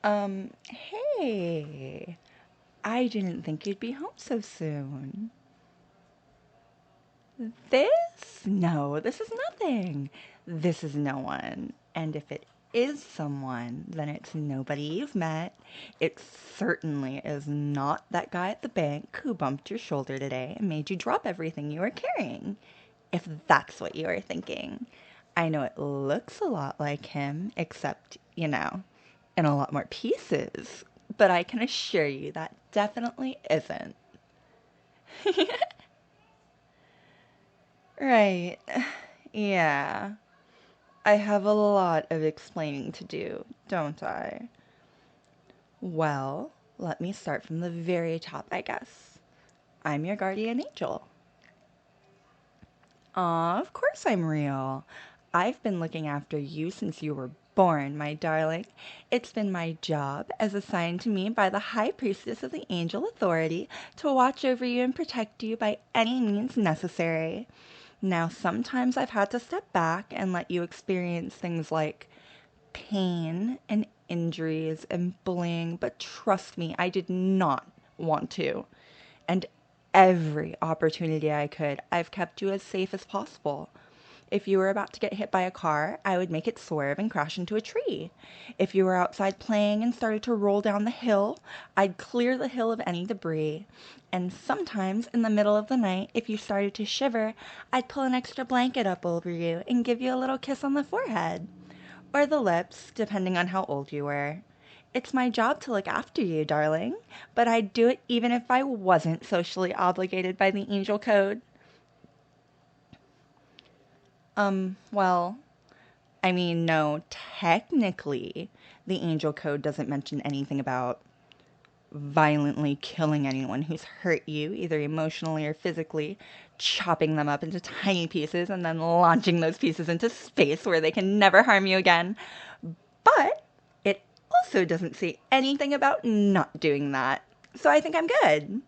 Hey, I didn't think you'd be home so soon. This? No, this is nothing. This is no one. And if it is someone, then it's nobody you've met. It certainly is not that guy at the bank who bumped your shoulder today and made you drop everything you were carrying. If that's what you are thinking. I know it looks a lot like him, except, in a lot more pieces. But I can assure you that definitely isn't. Right. Yeah. I have a lot of explaining to do, don't I? Well, let me start from the very top, I guess. I'm your guardian angel. Aw, of course I'm real. I've been looking after you since you were born, my darling. It's been my job, as assigned to me by the High Priestess of the Angel Authority, to watch over you and protect you by any means necessary. Now, sometimes I've had to step back and let you experience things like pain and injuries and bullying, but trust me, I did not want to. And every opportunity I could, I've kept you as safe as possible. If you were about to get hit by a car, I would make it swerve and crash into a tree. If you were outside playing and started to roll down the hill, I'd clear the hill of any debris. And sometimes, in the middle of the night, if you started to shiver, I'd pull an extra blanket up over you and give you a little kiss on the forehead. Or the lips, depending on how old you were. It's my job to look after you, darling, but I'd do it even if I wasn't socially obligated by the angel code. Well, I mean, no, technically, the angel code doesn't mention anything about violently killing anyone who's hurt you, either emotionally or physically, chopping them up into tiny pieces and then launching those pieces into space where they can never harm you again. But it also doesn't say anything about not doing that. So I think I'm good.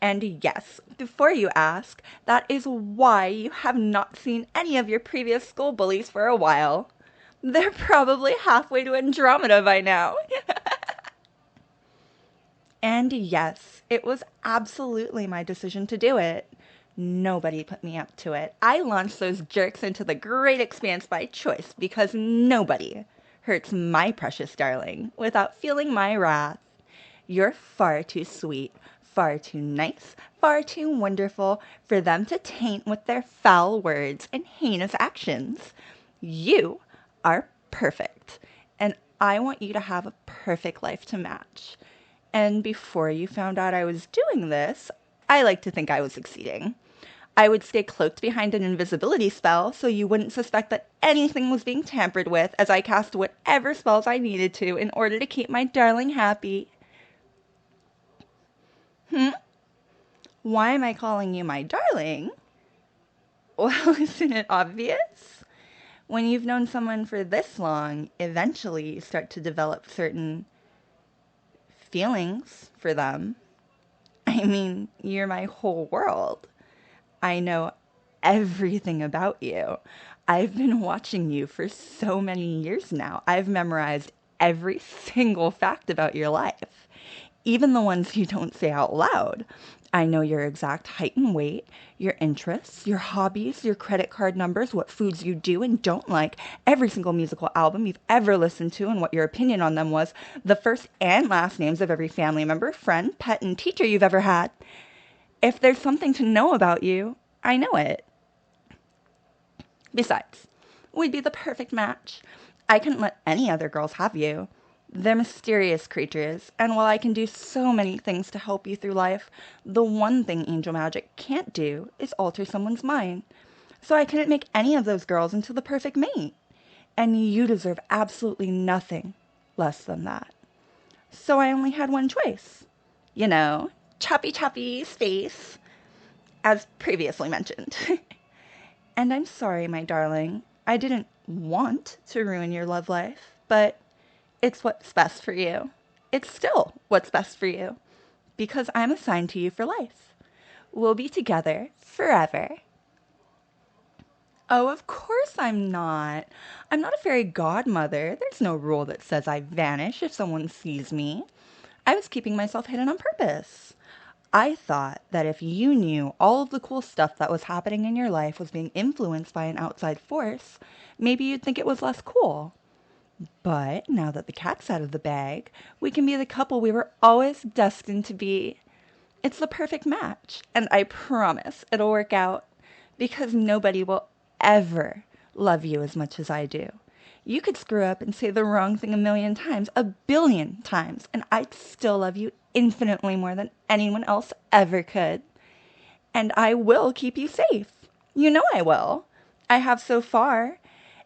And yes, before you ask, that is why you have not seen any of your previous school bullies for a while. They're probably halfway to Andromeda by now. And yes, it was absolutely my decision to do it. Nobody put me up to it. I launched those jerks into the great expanse by choice because nobody hurts my precious darling without feeling my wrath. You're far too sweet, far too nice, far too wonderful for them to taint with their foul words and heinous actions. You are perfect, and I want you to have a perfect life to match. And before you found out I was doing this, I like to think I was succeeding. I would stay cloaked behind an invisibility spell so you wouldn't suspect that anything was being tampered with as I cast whatever spells I needed to in order to keep my darling happy. Why am I calling you my darling? Well, isn't it obvious? When you've known someone for this long, eventually you start to develop certain feelings for them. I mean, you're my whole world. I know everything about you. I've been watching you for so many years now. I've memorized every single fact about your life, even the ones you don't say out loud. I know your exact height and weight, your interests, your hobbies, your credit card numbers, what foods you do and don't like, every single musical album you've ever listened to and what your opinion on them was, the first and last names of every family member, friend, pet, and teacher you've ever had. If there's something to know about you, I know it. Besides, we'd be the perfect match. I couldn't let any other girls have you. They're mysterious creatures, and while I can do so many things to help you through life, the one thing angel magic can't do is alter someone's mind. So I couldn't make any of those girls into the perfect mate. And you deserve absolutely nothing less than that. So I only had one choice. You know, choppy choppy space, as previously mentioned. And I'm sorry, my darling. I didn't want to ruin your love life, but it's what's best for you. It's still what's best for you, because I'm assigned to you for life. We'll be together forever. Oh, of course I'm not. I'm not a fairy godmother. There's no rule that says I vanish if someone sees me. I was keeping myself hidden on purpose. I thought that if you knew all of the cool stuff that was happening in your life was being influenced by an outside force, maybe you'd think it was less cool. But now that the cat's out of the bag, we can be the couple we were always destined to be. It's the perfect match, and I promise it'll work out because nobody will ever love you as much as I do. You could screw up and say the wrong thing a million times, a billion times, and I'd still love you infinitely more than anyone else ever could. And I will keep you safe. You know I will. I have so far.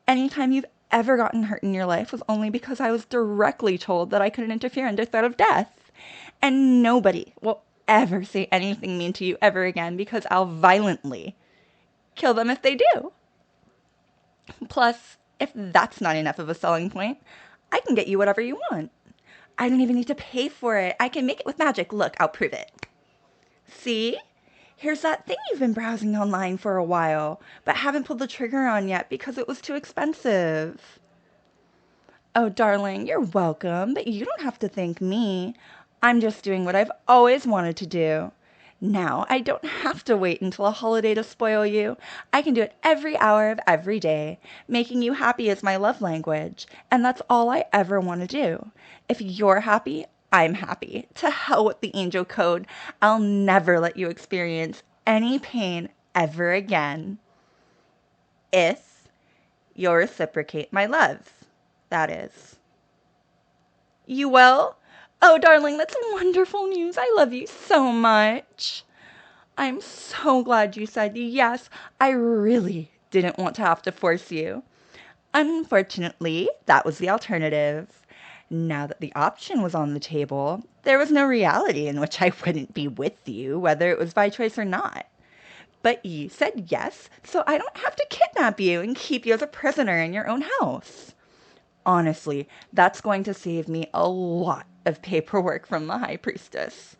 Anytime you've ever gotten hurt in your life was only because I was directly told that I couldn't interfere under threat of death. And nobody will ever say anything mean to you ever again because I'll violently kill them if they do. Plus, if that's not enough of a selling point, I can get you whatever you want. I don't even need to pay for it. I can make it with magic. Look, I'll prove it. See? Here's that thing you've been browsing online for a while, but haven't pulled the trigger on yet because it was too expensive. Oh, darling, you're welcome, but you don't have to thank me. I'm just doing what I've always wanted to do. Now I don't have to wait until a holiday to spoil you. I can do it every hour of every day. Making you happy is my love language, and that's all I ever want to do. If you're happy, I'm happy. To hell with the angel code. I'll never let you experience any pain ever again. If you'll reciprocate my love, that is. You will? Oh, darling, that's wonderful news. I love you so much. I'm so glad you said yes. I really didn't want to have to force you. Unfortunately, that was the alternative. Now that the option was on the table, there was no reality in which I wouldn't be with you, whether it was by choice or not. But you said yes, so I don't have to kidnap you and keep you as a prisoner in your own house. Honestly, that's going to save me a lot of paperwork from the High Priestess.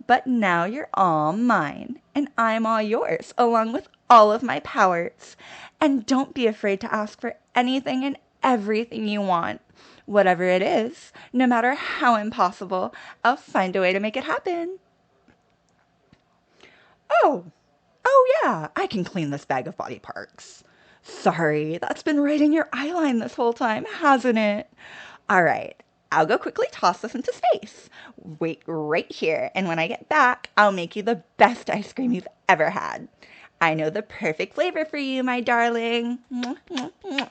But now you're all mine, and I'm all yours, along with all of my powers. And don't be afraid to ask for anything and everything you want. Whatever it is, no matter how impossible, I'll find a way to make it happen. Oh, yeah, I can clean this bag of body parts. Sorry, that's been right in your eyeline this whole time, hasn't it? All right, I'll go quickly toss this into space. Wait right here, and when I get back, I'll make you the best ice cream you've ever had. I know the perfect flavor for you, my darling. Mwah, mwah, mwah.